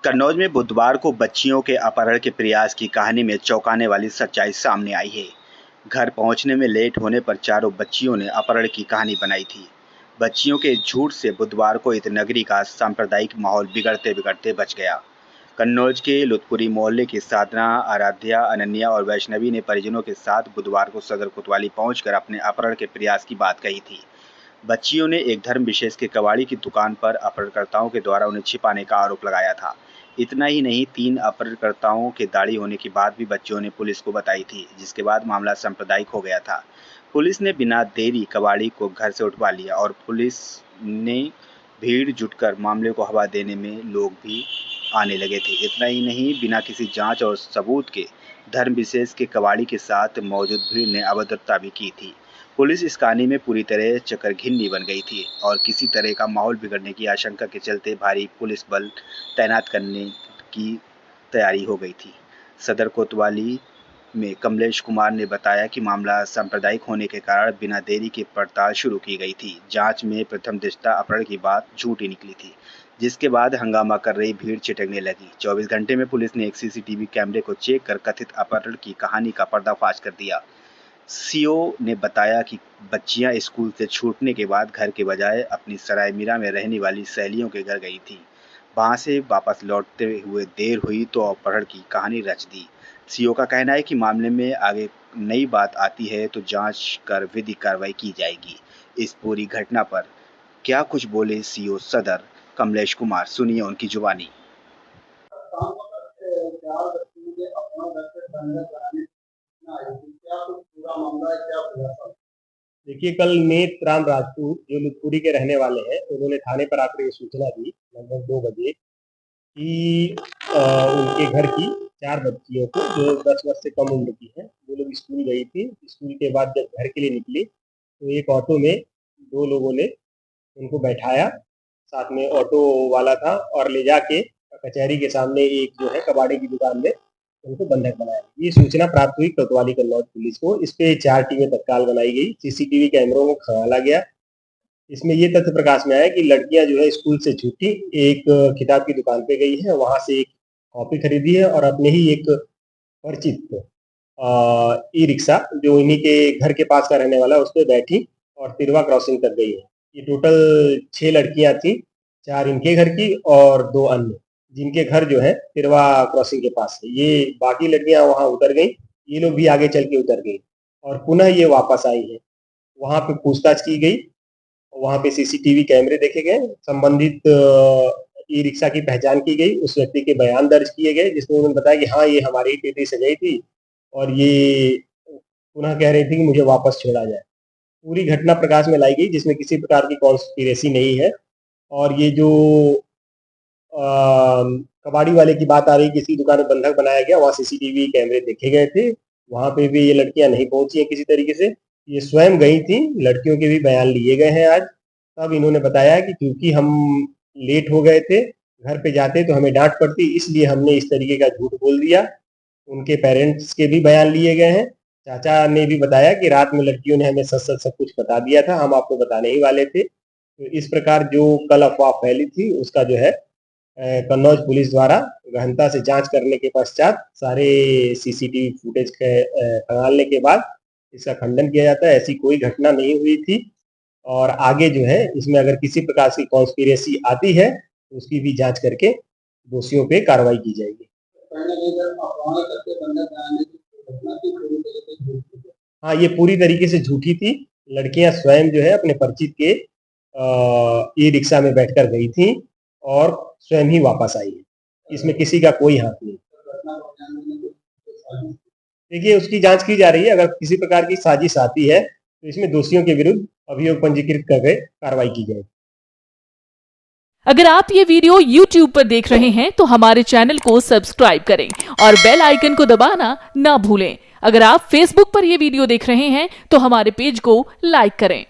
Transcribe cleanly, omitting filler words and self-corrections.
कन्नौज में बुधवार को बच्चियों के अपहरण के प्रयास की कहानी में चौंकाने वाली सच्चाई सामने आई है। घर पहुंचने में लेट होने पर चारों बच्चियों ने अपहरण की कहानी बनाई थी। बच्चियों के झूठ से बुधवार को इस नगरी का सांप्रदायिक माहौल बिगड़ते बिगड़ते बच गया। कन्नौज के लुतपुरी मोहल्ले की साधना, आराध्या, अनन्या और वैष्णवी ने परिजनों के साथ बुधवार को सदर कोतवाली पहुंचकर अपने अपहरण के प्रयास की बात कही थी। बच्चियों ने एक धर्म विशेष के कबाड़ी की दुकान पर अपहरणकर्ताओं के द्वारा उन्हें छिपाने का आरोप लगाया था। इतना ही नहीं, 3 अपहरणकर्ताओं के दाढ़ी होने की बात भी बच्चियों ने पुलिस को बताई थी, जिसके बाद मामला सांप्रदायिक हो गया था। पुलिस ने बिना देरी कबाड़ी को घर से उठवा लिया और पुलिस ने भीड़ जुटकर मामले को हवा देने में लोग भी आने लगे थे। इतना ही नहीं, बिना किसी जांच और सबूत के धर्म विशेष के कबाड़ी के साथ मौजूद भीड़ ने अभद्रता भी की थी। पुलिस इस कहानी में पूरी तरह चकरघिन्नी बन गई थी और किसी तरह का माहौल बिगड़ने की आशंका के चलते भारी पुलिस बल तैनात करने की तैयारी हो गई थी। सदर कोतवाली में कमलेश कुमार ने बताया कि मामला सांप्रदायिक होने के कारण बिना देरी के पड़ताल शुरू की गई थी। जांच में प्रथम दृष्टया अपहरण की बात झूठी निकली थी, जिसके बाद हंगामा कर रही भीड़ छिटकने लगी। 24 घंटे में पुलिस ने एक सीसीटीवी कैमरे को चेक कर कथित अपहरण की कहानी का पर्दाफाश कर दिया। सीओ ने बताया कि बच्चियां स्कूल से छूटने के बाद घर के बजाय अपनी सराय मीरा में रहने वाली सहेलियों के घर गई थी। वहां से वापस लौटते हुए देर हुई तो अपहरण की कहानी रच दी। सीओ का कहना है कि मामले में आगे नई बात आती है तो जांच कर विधिक कार्रवाई की जाएगी। इस पूरी घटना पर क्या कुछ बोले सीओ सदर कमलेश कुमार, सुनिए उनकी जुबानी। देखिए, कल नेत राम राजपूत जो लुतपुरी के रहने वाले हैं, उन्होंने थाने पर आकर ये सूचना दी लगभग 2 बजे कि उनके घर की 4 बच्चियों को जो 10 वर्ष से कम उम्र की हैं, वो लोग स्कूल गई थी। स्कूल के बाद जब घर के लिए निकली तो एक ऑटो में 2 लोगों ने उनको बैठाया, साथ में ऑटो वाला था, और ले जाके कचहरी के सामने एक जो है कबाड़ी की दुकान में उनको बंधक बनाया। ये सूचना प्राप्त हुई कोतवाली कन्नौज पुलिस को। इस पे 4 टीमें तत्काल बनाई गई, सीसीटीवी कैमरों को खंगाला गया। इसमें ये तथ्य प्रकाश में आया कि लड़कियां जो है स्कूल से छूटी, एक किताब की दुकान पे गई है, वहां से एक कॉपी खरीदी है और अपने ही एक परिचित ई रिक्शा जो इन्हीं के घर के पास का रहने वाला है उस पर बैठी और तिरवा क्रॉसिंग तक गई है। ये टोटल 6 लड़कियां थी, 4 इनके घर की और 2 अन्य, जिनके घर जो है तिरवा क्रॉसिंग के पास है। ये बाकी लड़कियां वहां उतर गई, ये लोग भी आगे चल के उतर गई और पुनः ये वापस आई है। वहां पे पूछताछ की गई, वहां पे सीसीटीवी कैमरे देखे गए, संबंधित ई रिक्शा की पहचान की गई, उस व्यक्ति के बयान दर्ज किए गए जिसमें उन्होंने बताया कि हाँ, ये हमारी टेटी सजाई थी और ये पुनः कह रही थी कि मुझे वापस छोड़ा जाए। पूरी घटना प्रकाश में लाई गई जिसमें किसी प्रकार की कॉन्स्पिरेसी नहीं है। और ये जो कबाड़ी वाले की बात आ रही, किसी दुकान में बंधक बनाया गया, वहाँ सीसीटीवी कैमरे देखे गए थे, वहां पे भी ये लड़कियां नहीं पहुंची हैं किसी तरीके से, ये स्वयं गई थी। लड़कियों के भी बयान लिए गए हैं आज। तब इन्होंने बताया कि क्योंकि हम लेट हो गए थे, घर पे जाते तो हमें डांट पड़ती, इसलिए हमने इस तरीके का झूठ बोल दिया। उनके पेरेंट्स के भी बयान लिए गए हैं। चाचा ने भी बताया कि रात में लड़कियों ने हमें सच सच सब कुछ बता दिया था, हम आपको बताने ही वाले थे। तो इस प्रकार जो कल अफवाह फैली थी उसका जो है कन्नौज पुलिस द्वारा गहनता से जांच करने के पश्चात सारे सीसीटीवी फुटेज खंगालने के बाद इसका खंडन किया जाता है। ऐसी कोई घटना नहीं हुई थी और आगे जो है इसमें अगर किसी प्रकार की कॉन्स्पिरेसी आती है तो उसकी भी जांच करके दोषियों पे कार्रवाई की जाएगी। हाँ, ये पूरी तरीके से झूठी थी। लड़कियां स्वयं जो है अपने परिचित के ई रिक्शा में बैठकर गई थी और स्वयं ही वापस आई है। इसमें किसी का कोई हाथ नहीं। देखिए, उसकी जांच की जा रही है। अगर किसी प्रकार की साजिश आती है तो इसमें दोषियों के विरुद्ध अभियोग पंजीकृत करके कार्रवाई की जाएगी। अगर आप ये वीडियो YouTube पर देख रहे हैं तो हमारे चैनल को सब्सक्राइब करें और बेल आइकन को दबाना ना भूलें। अगर आप Facebook पर ये वीडियो देख रहे हैं तो हमारे पेज को लाइक करें।